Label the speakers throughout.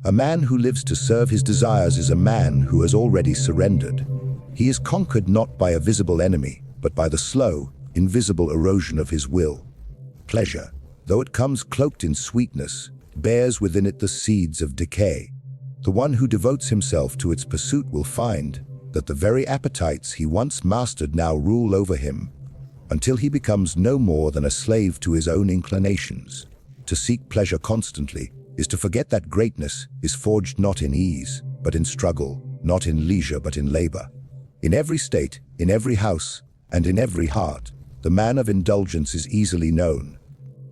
Speaker 1: A man who lives to serve his desires is a man who has already surrendered. He is conquered not by a visible enemy, but by the slow, invisible erosion of his will. Pleasure, though it comes cloaked in sweetness, bears within it the seeds of decay. The one who devotes himself to its pursuit will find that the very appetites he once mastered now rule over him, until he becomes no more than a slave to his own inclinations. To seek pleasure constantly is to forget that greatness is forged not in ease, but in struggle, not in leisure, but in labor. In every state, in every house, and in every heart, the man of indulgence is easily known.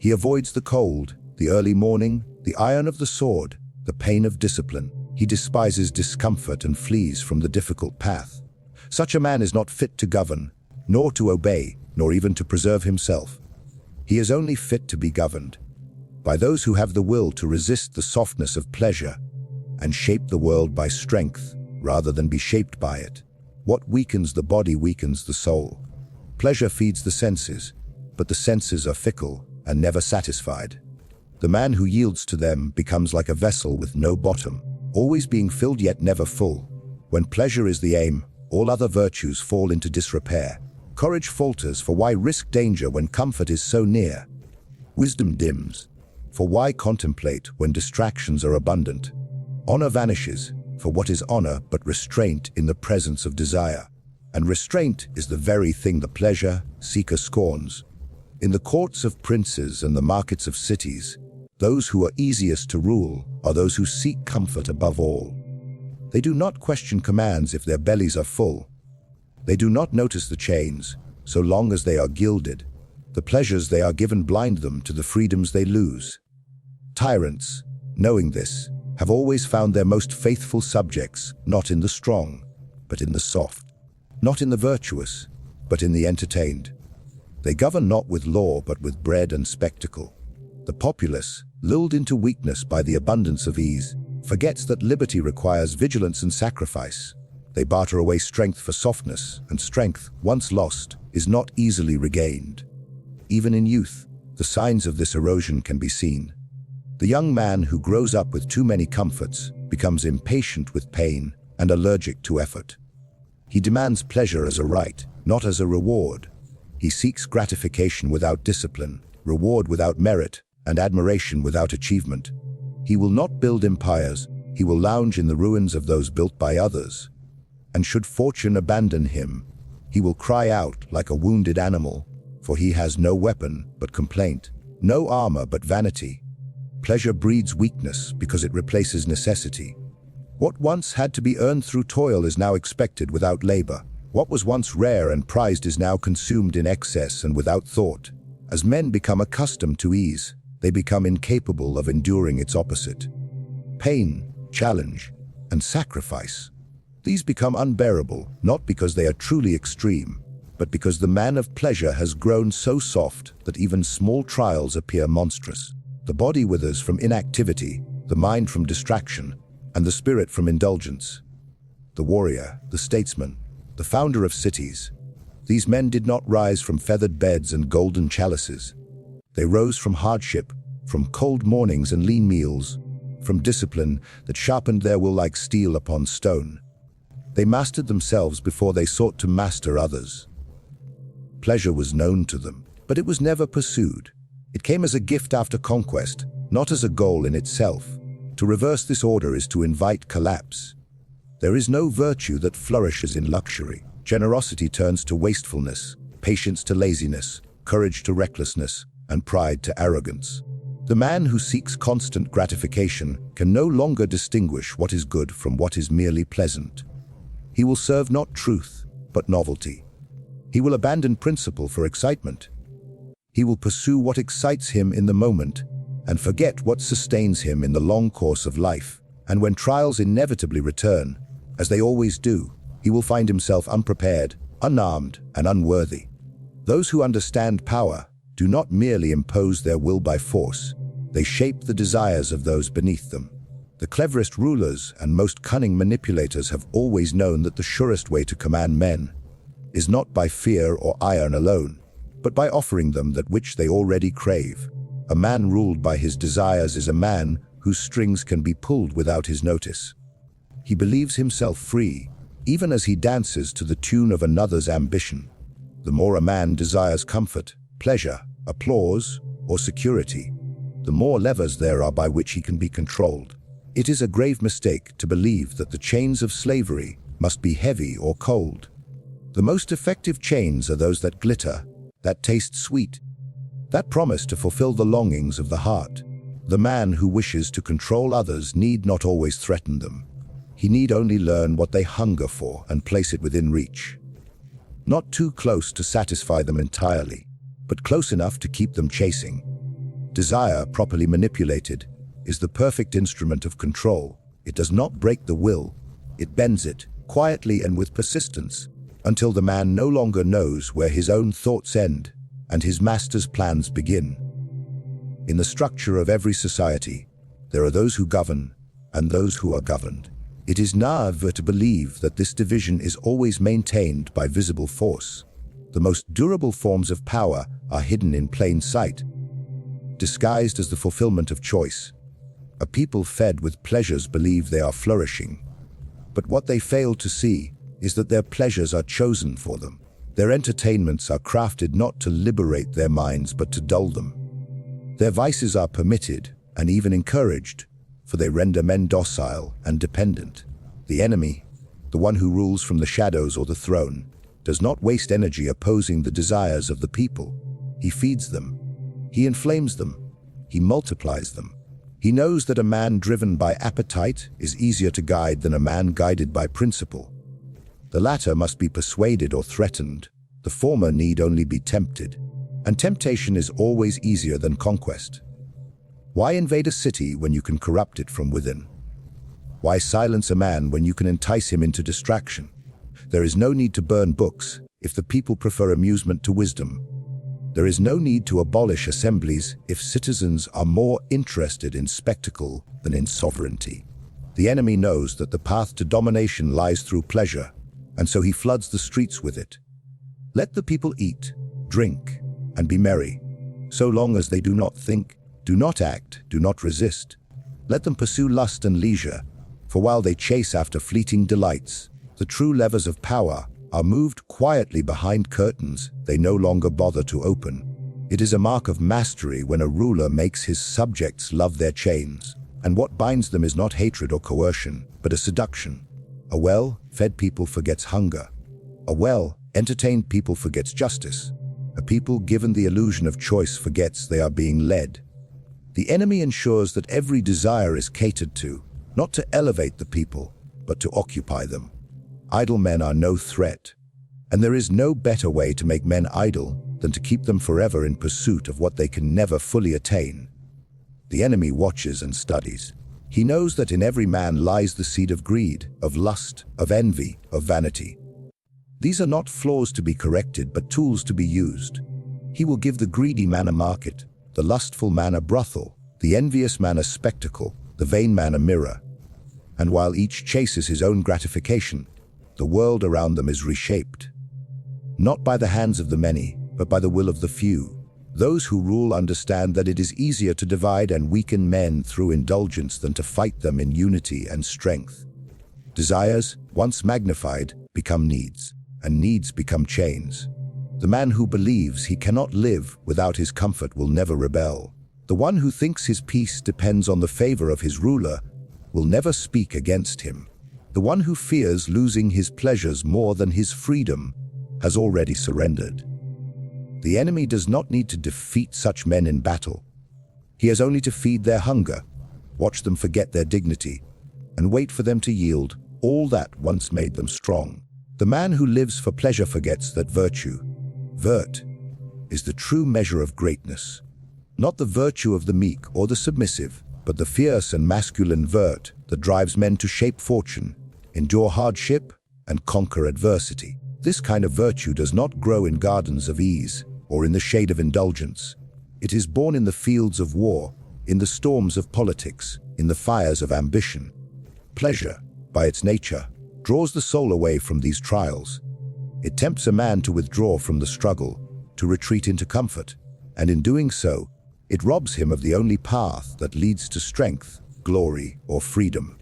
Speaker 1: He avoids the cold, the early morning, the iron of the sword, the pain of discipline. He despises discomfort and flees from the difficult path. Such a man is not fit to govern, nor to obey, nor even to preserve himself. He is only fit to be governed by those who have the will to resist the softness of pleasure and shape the world by strength rather than be shaped by it. What weakens the body weakens the soul. Pleasure feeds the senses, but the senses are fickle and never satisfied. The man who yields to them becomes like a vessel with no bottom, always being filled yet never full. When pleasure is the aim, all other virtues fall into disrepair. Courage falters, for why risk danger when comfort is so near? Wisdom dims, for why contemplate when distractions are abundant? Honor vanishes, for what is honor but restraint in the presence of desire? And restraint is the very thing the pleasure seeker scorns. In the courts of princes and the markets of cities, those who are easiest to rule are those who seek comfort above all. They do not question commands if their bellies are full. They do not notice the chains, so long as they are gilded. The pleasures they are given blind them to the freedoms they lose. Tyrants, knowing this, have always found their most faithful subjects not in the strong, but in the soft, not in the virtuous, but in the entertained. They govern not with law but with bread and spectacle. The populace, lulled into weakness by the abundance of ease, forgets that liberty requires vigilance and sacrifice. They barter away strength for softness, and strength, once lost, is not easily regained. Even in youth, the signs of this erosion can be seen. The young man who grows up with too many comforts becomes impatient with pain and allergic to effort. He demands pleasure as a right, not as a reward. He seeks gratification without discipline, reward without merit, and admiration without achievement. He will not build empires, he will lounge in the ruins of those built by others. And should fortune abandon him, he will cry out like a wounded animal, for he has no weapon but complaint, no armor but vanity. Pleasure breeds weakness because it replaces necessity. What once had to be earned through toil is now expected without labor. What was once rare and prized is now consumed in excess and without thought. As men become accustomed to ease, they become incapable of enduring its opposite. Pain, challenge, and sacrifice. These become unbearable, not because they are truly extreme, but because the man of pleasure has grown so soft that even small trials appear monstrous. The body withers from inactivity, the mind from distraction, and the spirit from indulgence. The warrior, the statesman, the founder of cities. These men did not rise from feathered beds and golden chalices. They rose from hardship, from cold mornings and lean meals, from discipline that sharpened their will like steel upon stone. They mastered themselves before they sought to master others. Pleasure was known to them, but it was never pursued. It came as a gift after conquest, not as a goal in itself. To reverse this order is to invite collapse. There is no virtue that flourishes in luxury. Generosity turns to wastefulness, patience to laziness, courage to recklessness, and pride to arrogance. The man who seeks constant gratification can no longer distinguish what is good from what is merely pleasant. He will serve not truth, but novelty. He will abandon principle for excitement. He will pursue what excites him in the moment and forget what sustains him in the long course of life. And when trials inevitably return, as they always do, he will find himself unprepared, unarmed, and unworthy. Those who understand power do not merely impose their will by force, they shape the desires of those beneath them. The cleverest rulers and most cunning manipulators have always known that the surest way to command men is not by fear or iron alone, but by offering them that which they already crave. A man ruled by his desires is a man whose strings can be pulled without his notice. He believes himself free, even as he dances to the tune of another's ambition. The more a man desires comfort, pleasure, applause, or security, the more levers there are by which he can be controlled. It is a grave mistake to believe that the chains of slavery must be heavy or cold. The most effective chains are those that glitter, that taste sweet, that promise to fulfill the longings of the heart. The man who wishes to control others need not always threaten them. He need only learn what they hunger for and place it within reach. Not too close to satisfy them entirely, but close enough to keep them chasing. Desire, properly manipulated, is the perfect instrument of control. It does not break the will, it bends it, quietly and with persistence, until the man no longer knows where his own thoughts end and his master's plans begin. In the structure of every society, there are those who govern and those who are governed. It is naive to believe that this division is always maintained by visible force. The most durable forms of power are hidden in plain sight, disguised as the fulfillment of choice. A people fed with pleasures believe they are flourishing, but what they fail to see is that their pleasures are chosen for them. Their entertainments are crafted not to liberate their minds but to dull them. Their vices are permitted and even encouraged, for they render men docile and dependent. The enemy, the one who rules from the shadows or the throne, does not waste energy opposing the desires of the people. He feeds them. He inflames them. He multiplies them. He knows that a man driven by appetite is easier to guide than a man guided by principle. The latter must be persuaded or threatened. The former need only be tempted. And temptation is always easier than conquest. Why invade a city when you can corrupt it from within? Why silence a man when you can entice him into distraction? There is no need to burn books if the people prefer amusement to wisdom. There is no need to abolish assemblies if citizens are more interested in spectacle than in sovereignty. The enemy knows that the path to domination lies through pleasure, and so he floods the streets with it. Let the people eat, drink, and be merry, so long as they do not think, do not act, do not resist. Let them pursue lust and leisure, for while they chase after fleeting delights, the true levers of power are moved quietly behind curtains they no longer bother to open. It is a mark of mastery when a ruler makes his subjects love their chains, and what binds them is not hatred or coercion, but a seduction. A well-fed people forgets hunger. A well-entertained people forgets justice. A people given the illusion of choice forgets they are being led. The enemy ensures that every desire is catered to, not to elevate the people, but to occupy them. Idle men are no threat, and there is no better way to make men idle than to keep them forever in pursuit of what they can never fully attain. The enemy watches and studies. He knows that in every man lies the seed of greed, of lust, of envy, of vanity. These are not flaws to be corrected, but tools to be used. He will give the greedy man a market, the lustful man a brothel, the envious man a spectacle, the vain man a mirror. And while each chases his own gratification, the world around them is reshaped. Not by the hands of the many, but by the will of the few. Those who rule understand that it is easier to divide and weaken men through indulgence than to fight them in unity and strength. Desires, once magnified, become needs, and needs become chains. The man who believes he cannot live without his comfort will never rebel. The one who thinks his peace depends on the favor of his ruler will never speak against him. The one who fears losing his pleasures more than his freedom has already surrendered. The enemy does not need to defeat such men in battle. He has only to feed their hunger, watch them forget their dignity, and wait for them to yield all that once made them strong. The man who lives for pleasure forgets that virtue, vert, is the true measure of greatness. Not the virtue of the meek or the submissive, but the fierce and masculine vert that drives men to shape fortune, endure hardship, and conquer adversity. This kind of virtue does not grow in gardens of ease or in the shade of indulgence. It is born in the fields of war, in the storms of politics, in the fires of ambition. Pleasure, by its nature, draws the soul away from these trials. It tempts a man to withdraw from the struggle, to retreat into comfort, and in doing so, it robs him of the only path that leads to strength, glory, or freedom.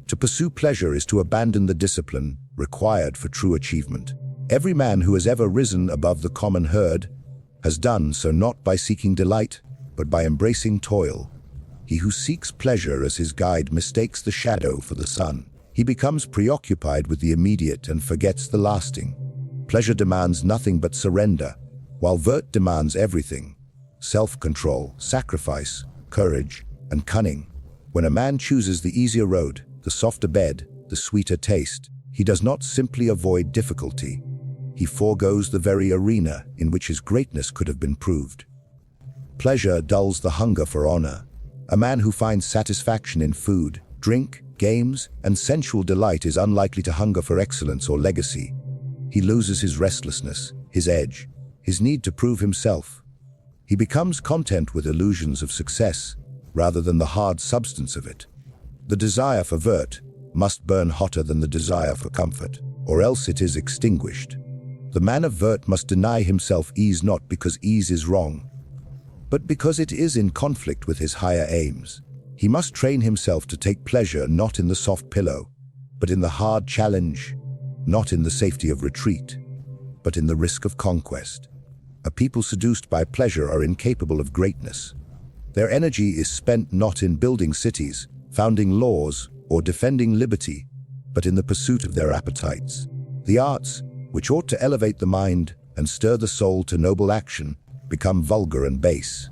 Speaker 1: To pursue pleasure is to abandon the discipline required for true achievement. Every man who has ever risen above the common herd has done so not by seeking delight, but by embracing toil. He who seeks pleasure as his guide mistakes the shadow for the sun. He becomes preoccupied with the immediate and forgets the lasting. Pleasure demands nothing but surrender, while vert demands everything: self-control, sacrifice, courage, and cunning. When a man chooses the easier road, the softer bed, the sweeter taste, he does not simply avoid difficulty. He foregoes the very arena in which his greatness could have been proved. Pleasure dulls the hunger for honor. A man who finds satisfaction in food, drink, games, and sensual delight is unlikely to hunger for excellence or legacy. He loses his restlessness, his edge, his need to prove himself. He becomes content with illusions of success, rather than the hard substance of it. The desire for vert must burn hotter than the desire for comfort, or else it is extinguished. The man of vert must deny himself ease not because ease is wrong, but because it is in conflict with his higher aims. He must train himself to take pleasure not in the soft pillow, but in the hard challenge, not in the safety of retreat, but in the risk of conquest. A people seduced by pleasure are incapable of greatness. Their energy is spent not in building cities, founding laws, or defending liberty, but in the pursuit of their appetites. The arts, which ought to elevate the mind and stir the soul to noble action, become vulgar and base.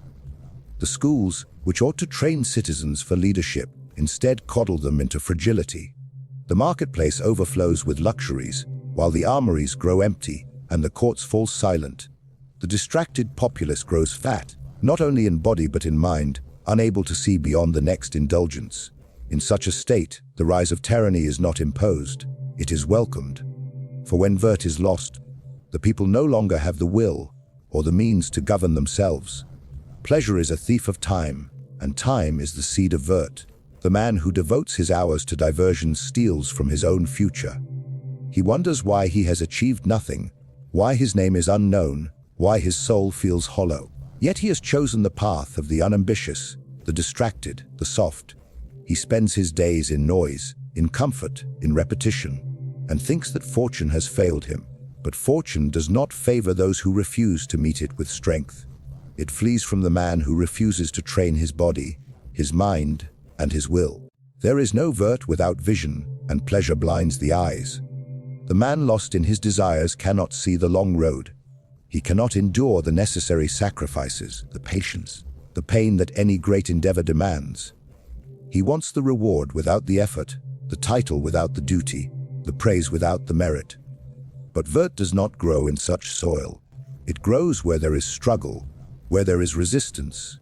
Speaker 1: The schools, which ought to train citizens for leadership, instead coddle them into fragility. The marketplace overflows with luxuries, while the armories grow empty and the courts fall silent. The distracted populace grows fat, not only in body but in mind, unable to see beyond the next indulgence. In such a state, the rise of tyranny is not imposed, it is welcomed. For when vert is lost, the people no longer have the will or the means to govern themselves. Pleasure is a thief of time, and time is the seed of vert. The man who devotes his hours to diversion steals from his own future. He wonders why he has achieved nothing, why his name is unknown, why his soul feels hollow. Yet he has chosen the path of the unambitious, the distracted, the soft. He spends his days in noise, in comfort, in repetition, and thinks that fortune has failed him. But fortune does not favor those who refuse to meet it with strength. It flees from the man who refuses to train his body, his mind, and his will. There is no vert without vision, and pleasure blinds the eyes. The man lost in his desires cannot see the long road. He cannot endure the necessary sacrifices, the patience, the pain that any great endeavor demands. He wants the reward without the effort, the title without the duty, the praise without the merit. But vert does not grow in such soil. It grows where there is struggle, where there is resistance,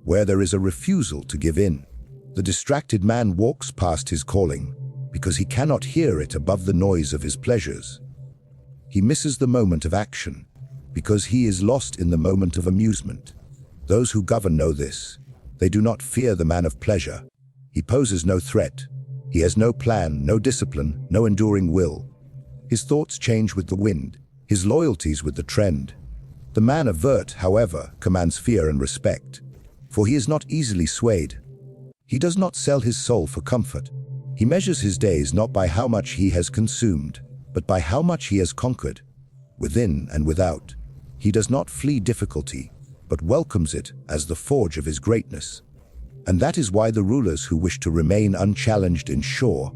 Speaker 1: where there is a refusal to give in. The distracted man walks past his calling because he cannot hear it above the noise of his pleasures. He misses the moment of action because he is lost in the moment of amusement. Those who govern know this. They do not fear the man of pleasure. He poses no threat. He has no plan, no discipline, no enduring will. His thoughts change with the wind, his loyalties with the trend. The man of vert, however, commands fear and respect, for he is not easily swayed. He does not sell his soul for comfort. He measures his days not by how much he has consumed, but by how much he has conquered, within and without. He does not flee difficulty, but welcomes it as the forge of his greatness. And that is why the rulers who wish to remain unchallenged ensure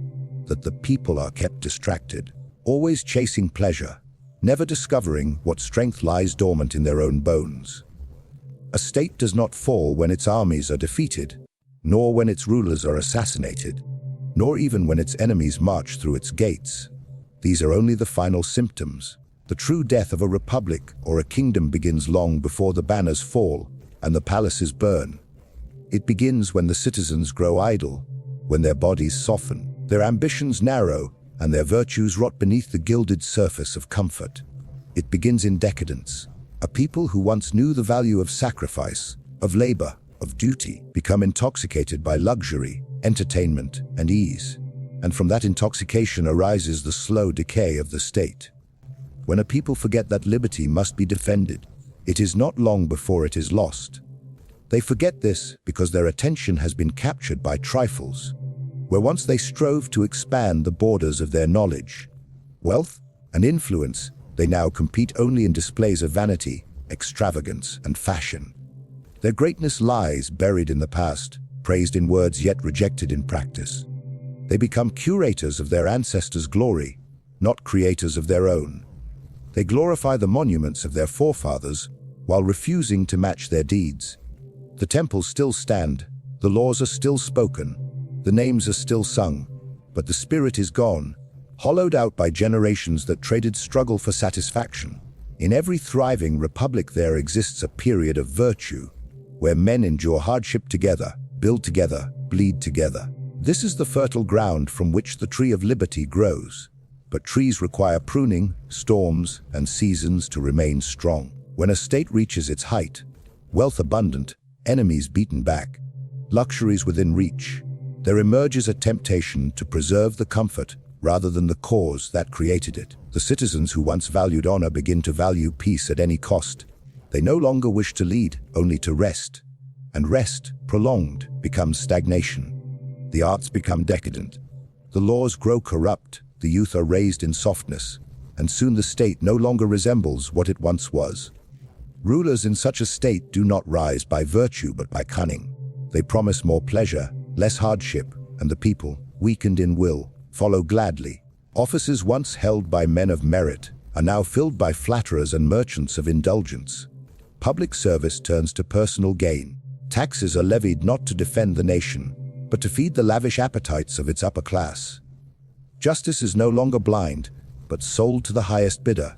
Speaker 1: that the people are kept distracted, always chasing pleasure, never discovering what strength lies dormant in their own bones. A state does not fall when its armies are defeated, nor when its rulers are assassinated, nor even when its enemies march through its gates. These are only the final symptoms. The true death of a republic or a kingdom begins long before the banners fall and the palaces burn. It begins when the citizens grow idle, when their bodies soften, their ambitions narrow, and their virtues rot beneath the gilded surface of comfort. It begins in decadence. A people who once knew the value of sacrifice, of labor, of duty, become intoxicated by luxury, entertainment, and ease. And from that intoxication arises the slow decay of the state. When a people forget that liberty must be defended, it is not long before it is lost. They forget this because their attention has been captured by trifles, where once they strove to expand the borders of their knowledge, wealth, and influence, they now compete only in displays of vanity, extravagance, and fashion. Their greatness lies buried in the past, praised in words yet rejected in practice. They become curators of their ancestors' glory, not creators of their own. They glorify the monuments of their forefathers while refusing to match their deeds. The temples still stand, the laws are still spoken, the names are still sung, but the spirit is gone, hollowed out by generations that traded struggle for satisfaction. In every thriving republic there exists a period of virtue, where men endure hardship together, build together, bleed together. This is the fertile ground from which the tree of liberty grows. But trees require pruning, storms, and seasons to remain strong. When a state reaches its height, wealth abundant, enemies beaten back, luxuries within reach, there emerges a temptation to preserve the comfort rather than the cause that created it. The citizens who once valued honor begin to value peace at any cost. They no longer wish to lead, only to rest. And rest, prolonged, becomes stagnation. The arts become decadent. The laws grow corrupt, the youth are raised in softness, and soon the state no longer resembles what it once was. Rulers in such a state do not rise by virtue but by cunning. They promise more pleasure, less hardship, and the people, weakened in will, follow gladly. Offices once held by men of merit are now filled by flatterers and merchants of indulgence. Public service turns to personal gain. Taxes are levied not to defend the nation, but to feed the lavish appetites of its upper class. Justice is no longer blind, but sold to the highest bidder.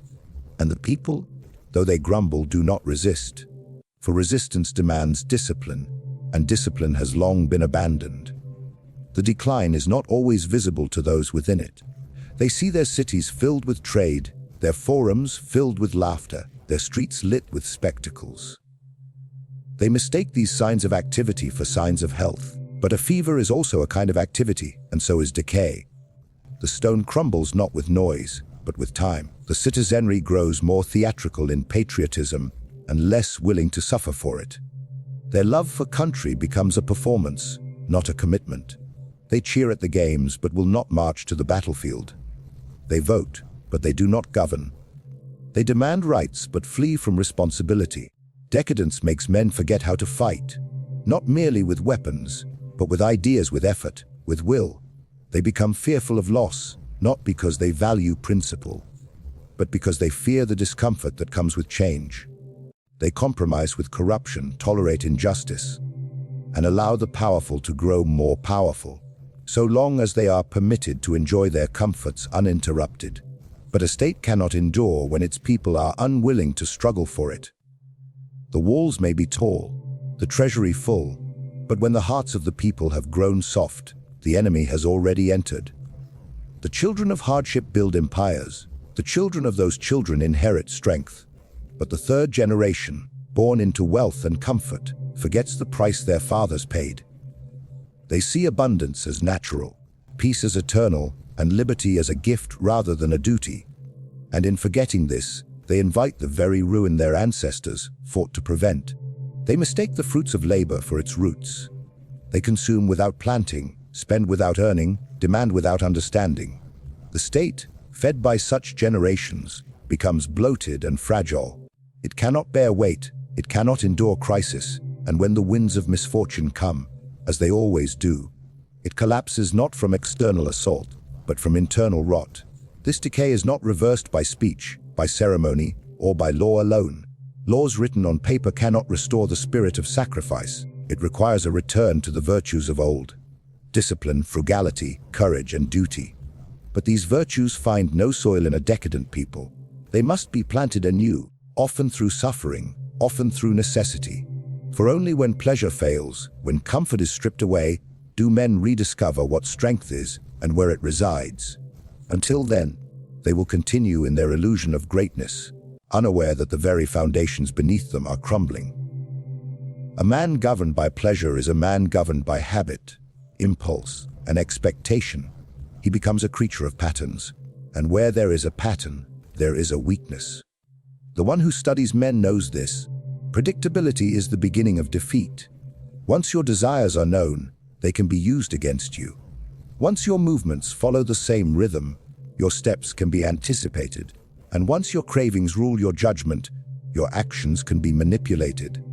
Speaker 1: And the people, though they grumble, do not resist. For resistance demands discipline, and discipline has long been abandoned. The decline is not always visible to those within it. They see their cities filled with trade, their forums filled with laughter, their streets lit with spectacles. They mistake these signs of activity for signs of health. But a fever is also a kind of activity, and so is decay. The stone crumbles not with noise, but with time. The citizenry grows more theatrical in patriotism and less willing to suffer for it. Their love for country becomes a performance, not a commitment. They cheer at the games but will not march to the battlefield. They vote, but they do not govern. They demand rights but flee from responsibility. Decadence makes men forget how to fight, not merely with weapons, but with ideas, with effort, with will. They become fearful of loss, not because they value principle, but because they fear the discomfort that comes with change. They compromise with corruption, tolerate injustice, and allow the powerful to grow more powerful, so long as they are permitted to enjoy their comforts uninterrupted. But a state cannot endure when its people are unwilling to struggle for it. The walls may be tall, the treasury full, but when the hearts of the people have grown soft, the enemy has already entered. The children of hardship build empires. The children of those children inherit strength. But the third generation, born into wealth and comfort, forgets the price their fathers paid. They see abundance as natural, peace as eternal, and liberty as a gift rather than a duty. And in forgetting this, they invite the very ruin their ancestors fought to prevent. They mistake the fruits of labor for its roots. They consume without planting, spend without earning, demand without understanding. The state, fed by such generations, becomes bloated and fragile. It cannot bear weight, it cannot endure crisis, and when the winds of misfortune come, as they always do, it collapses not from external assault, but from internal rot. This decay is not reversed by speech, by ceremony, or by law alone. Laws written on paper cannot restore the spirit of sacrifice. It requires a return to the virtues of old: discipline, frugality, courage, and duty. But these virtues find no soil in a decadent people. They must be planted anew, often through suffering, often through necessity. For only when pleasure fails, when comfort is stripped away, do men rediscover what strength is and where it resides. Until then, they will continue in their illusion of greatness, unaware that the very foundations beneath them are crumbling. A man governed by pleasure is a man governed by habit, impulse, and expectation. He becomes a creature of patterns, and where there is a pattern, there is a weakness. The one who studies men knows this. Predictability is the beginning of defeat. Once your desires are known, they can be used against you. Once your movements follow the same rhythm, your steps can be anticipated. And once your cravings rule your judgment, your actions can be manipulated.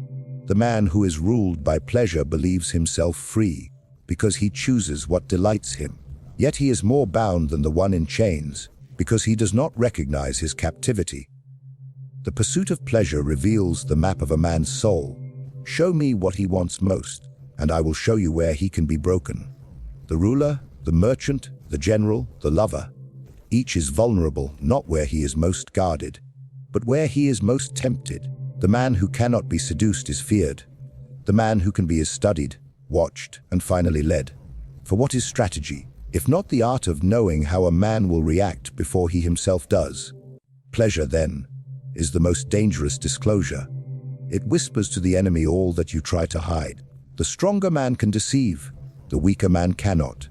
Speaker 1: The man who is ruled by pleasure believes himself free because he chooses what delights him. Yet he is more bound than the one in chains because he does not recognize his captivity. The pursuit of pleasure reveals the map of a man's soul. Show me what he wants most, and I will show you where he can be broken. The ruler, the merchant, the general, the lover. Each is vulnerable, not where he is most guarded, but where he is most tempted. The man who cannot be seduced is feared. The man who can be is studied, watched, and finally led. For what is strategy, if not the art of knowing how a man will react before he himself does? Pleasure, then, is the most dangerous disclosure. It whispers to the enemy all that you try to hide. The stronger man can deceive, the weaker man cannot.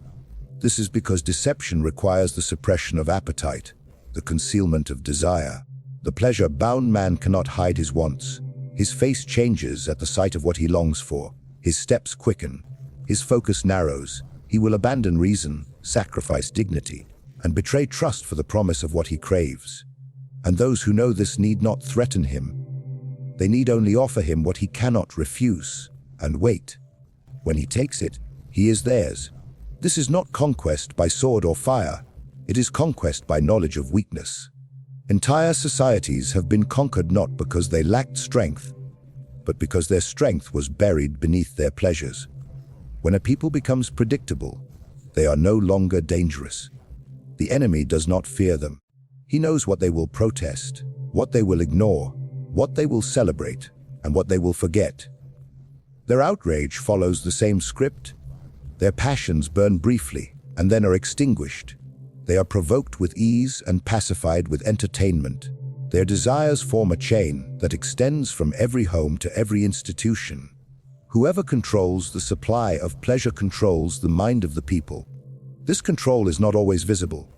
Speaker 1: This is because deception requires the suppression of appetite, the concealment of desire. The pleasure-bound man cannot hide his wants. His face changes at the sight of what he longs for. His steps quicken. His focus narrows. He will abandon reason, sacrifice dignity, and betray trust for the promise of what he craves. And those who know this need not threaten him. They need only offer him what he cannot refuse, and wait. When he takes it, he is theirs. This is not conquest by sword or fire. It is conquest by knowledge of weakness. Entire societies have been conquered not because they lacked strength, but because their strength was buried beneath their pleasures. When a people becomes predictable, they are no longer dangerous. The enemy does not fear them. He knows what they will protest, what they will ignore, what they will celebrate, and what they will forget. Their outrage follows the same script. Their passions burn briefly and then are extinguished. They are provoked with ease and pacified with entertainment. Their desires form a chain that extends from every home to every institution. Whoever controls the supply of pleasure controls the mind of the people. This control is not always visible.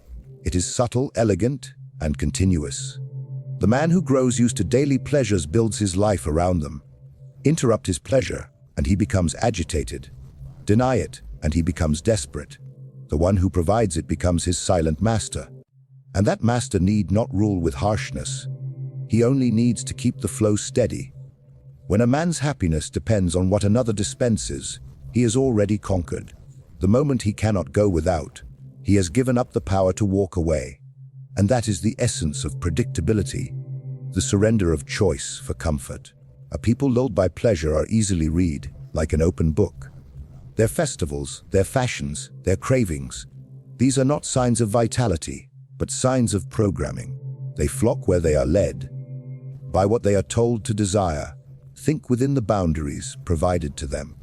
Speaker 1: It is subtle, elegant, and continuous. The man who grows used to daily pleasures builds his life around them. Interrupt his pleasure, and he becomes agitated. Deny it, and he becomes desperate. The one who provides it becomes his silent master. And that master need not rule with harshness. He only needs to keep the flow steady. When a man's happiness depends on what another dispenses, he is already conquered. The moment he cannot go without, he has given up the power to walk away. And that is the essence of predictability, the surrender of choice for comfort. A people lulled by pleasure are easily read, like an open book. Their festivals, their fashions, their cravings, these are not signs of vitality, but signs of programming. They flock where they are led, by what they are told to desire, think within the boundaries provided to them.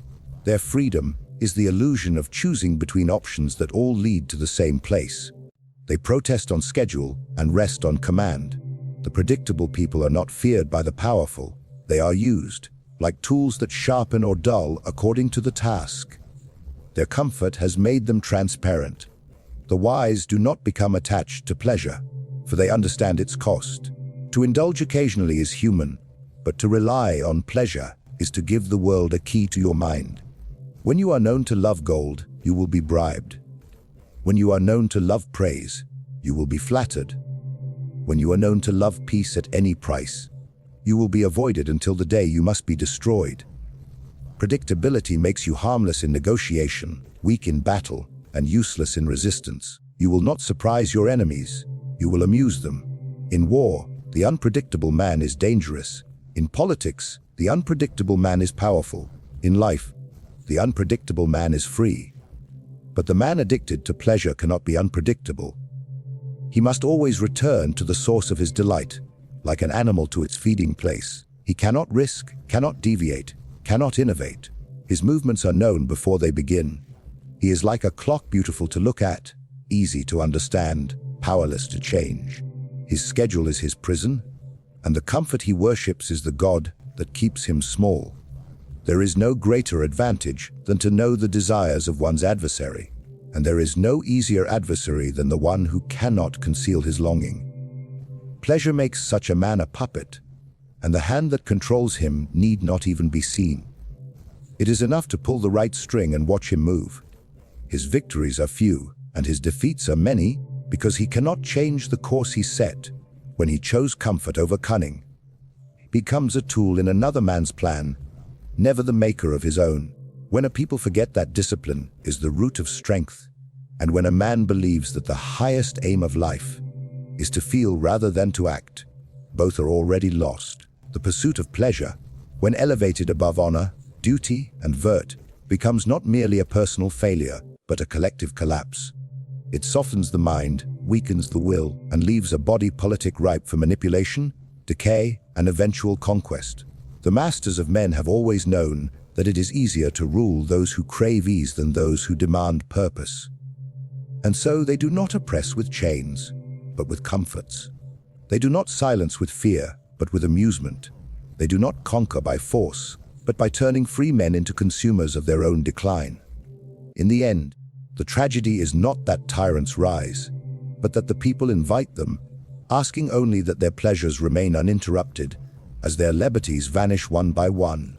Speaker 1: Their freedom is the illusion of choosing between options that all lead to the same place. They protest on schedule and rest on command. The predictable people are not feared by the powerful. They are used, like tools that sharpen or dull according to the task. Their comfort has made them transparent. The wise do not become attached to pleasure, for they understand its cost. To indulge occasionally is human, but to rely on pleasure is to give the world a key to your mind. When you are known to love gold, you will be bribed. When you are known to love praise, you will be flattered. When you are known to love peace at any price, you will be avoided until the day you must be destroyed. Predictability makes you harmless in negotiation, weak in battle, and useless in resistance. You will not surprise your enemies. You will amuse them. In war, the unpredictable man is dangerous. In politics, the unpredictable man is powerful. In life, the unpredictable man is free. But the man addicted to pleasure cannot be unpredictable. He must always return to the source of his delight, like an animal to its feeding place. He cannot risk, cannot deviate, cannot innovate. His movements are known before they begin. He is like a clock, beautiful to look at, easy to understand, powerless to change. His schedule is his prison, and the comfort he worships is the god that keeps him small. There is no greater advantage than to know the desires of one's adversary, and there is no easier adversary than the one who cannot conceal his longing. Pleasure makes such a man a puppet, and the hand that controls him need not even be seen. It is enough to pull the right string and watch him move. His victories are few, and his defeats are many, because he cannot change the course he set when he chose comfort over cunning. He becomes a tool in another man's plan, never the maker of his own. When a people forget that discipline is the root of strength, and when a man believes that the highest aim of life is to feel rather than to act, both are already lost. The pursuit of pleasure, when elevated above honor, duty, and virtue, becomes not merely a personal failure, but a collective collapse. It softens the mind, weakens the will, and leaves a body politic ripe for manipulation, decay, and eventual conquest. The masters of men have always known that it is easier to rule those who crave ease than those who demand purpose. And so they do not oppress with chains, but with comforts. They do not silence with fear, but with amusement. They do not conquer by force, but by turning free men into consumers of their own decline. In the end, the tragedy is not that tyrants rise, but that the people invite them, asking only that their pleasures remain uninterrupted, as their liberties vanish one by one.